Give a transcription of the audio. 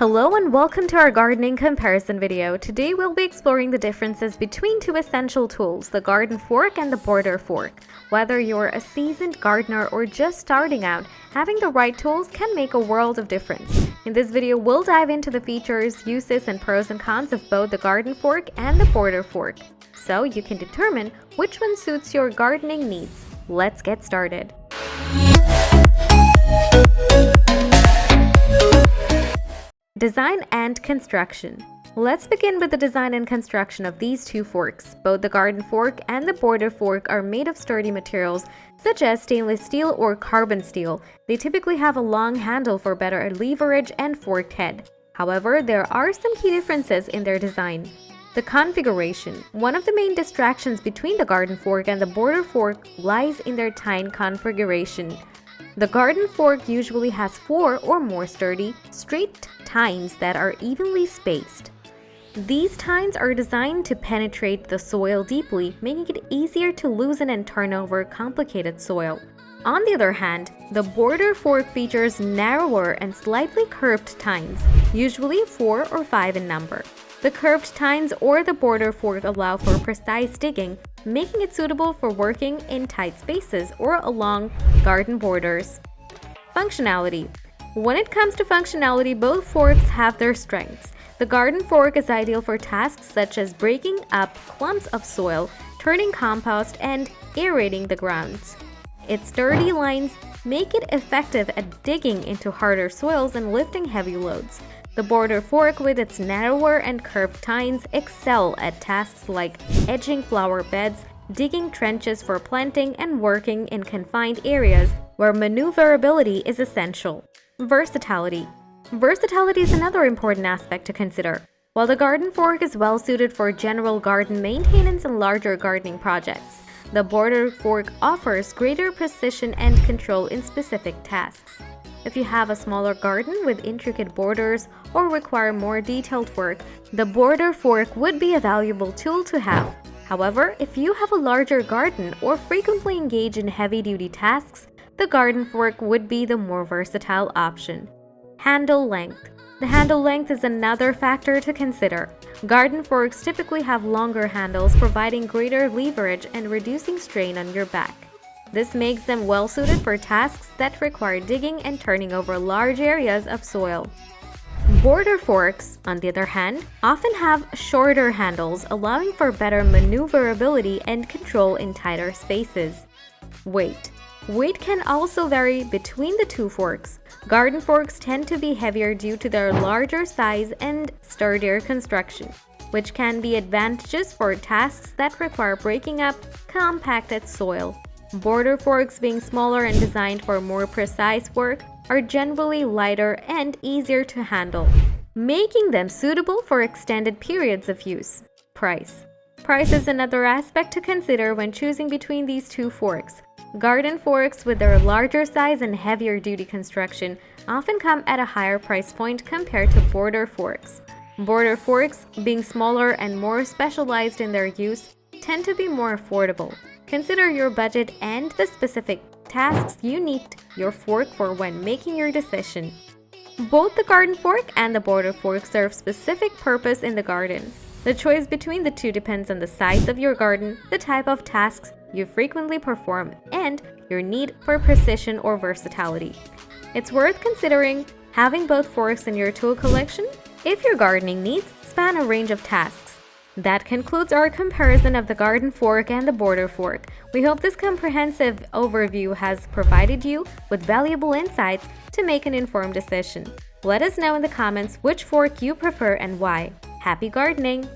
Hello and welcome to our gardening comparison video. Today we'll be exploring the differences between two essential tools, the garden fork and the border fork. Whether you're a seasoned gardener or just starting out, having the right tools can make a world of difference. In this video, we'll dive into the features, uses, and pros and cons of both the garden fork and the border fork, so you can determine which one suits your gardening needs. Let's get started. Design and construction. Let's begin with the design and construction of these two forks. Both the garden fork and the border fork are made of sturdy materials such as stainless steel or carbon steel. They typically have a long handle for better leverage and forked head. However, there are some key differences in their design. The configuration. One of the main distractions between the garden fork and the border fork lies in their tine configuration. The garden fork usually has 4 or more sturdy, straight tines that are evenly spaced. These tines are designed to penetrate the soil deeply, making it easier to loosen and turn over complicated soil. On the other hand, the border fork features narrower and slightly curved tines, usually 4 or 5 in number. The curved tines or the border fork allow for precise digging, making it suitable for working in tight spaces or along garden borders. Functionality. When it comes to functionality, both forks have their strengths. The garden fork is ideal for tasks such as breaking up clumps of soil, turning compost, and aerating the grounds. Its sturdy lines make it effective at digging into harder soils and lifting heavy loads. The border fork, with its narrower and curved tines, excel at tasks like edging flower beds, digging trenches for planting, and working in confined areas where maneuverability is essential. Versatility. Versatility is another important aspect to consider. While the garden fork is well suited for general garden maintenance and larger gardening projects, the border fork offers greater precision and control in specific tasks. If you have a smaller garden with intricate borders or require more detailed work, the border fork would be a valuable tool to have. However, if you have a larger garden or frequently engage in heavy-duty tasks, the garden fork would be the more versatile option. Handle length. The handle length is another factor to consider. Garden forks typically have longer handles, providing greater leverage and reducing strain on your back. This makes them well suited for tasks that require digging and turning over large areas of soil. Border forks, on the other hand, often have shorter handles, allowing for better maneuverability and control in tighter spaces. Weight. Weight can also vary between the two forks. Garden forks tend to be heavier due to their larger size and sturdier construction, which can be advantageous for tasks that require breaking up compacted soil. Border forks, being smaller and designed for more precise work, are generally lighter and easier to handle, making them suitable for extended periods of use. Price. Price is another aspect to consider when choosing between these two forks. Garden forks, with their larger size and heavier duty construction, often come at a higher price point compared to border forks. Border forks, being smaller and more specialized in their use, tend to be more affordable. Consider your budget and the specific tasks you need your fork for when making your decision. Both the garden fork and the border fork serve specific purpose in the garden. The choice between the two depends on the size of your garden, the type of tasks you frequently perform, and your need for precision or versatility. It's worth considering having both forks in your tool collection if your gardening needs span a range of tasks. That concludes our comparison of the garden fork and the border fork. We hope this comprehensive overview has provided you with valuable insights to make an informed decision. Let us know in the comments which fork you prefer and why. Happy gardening!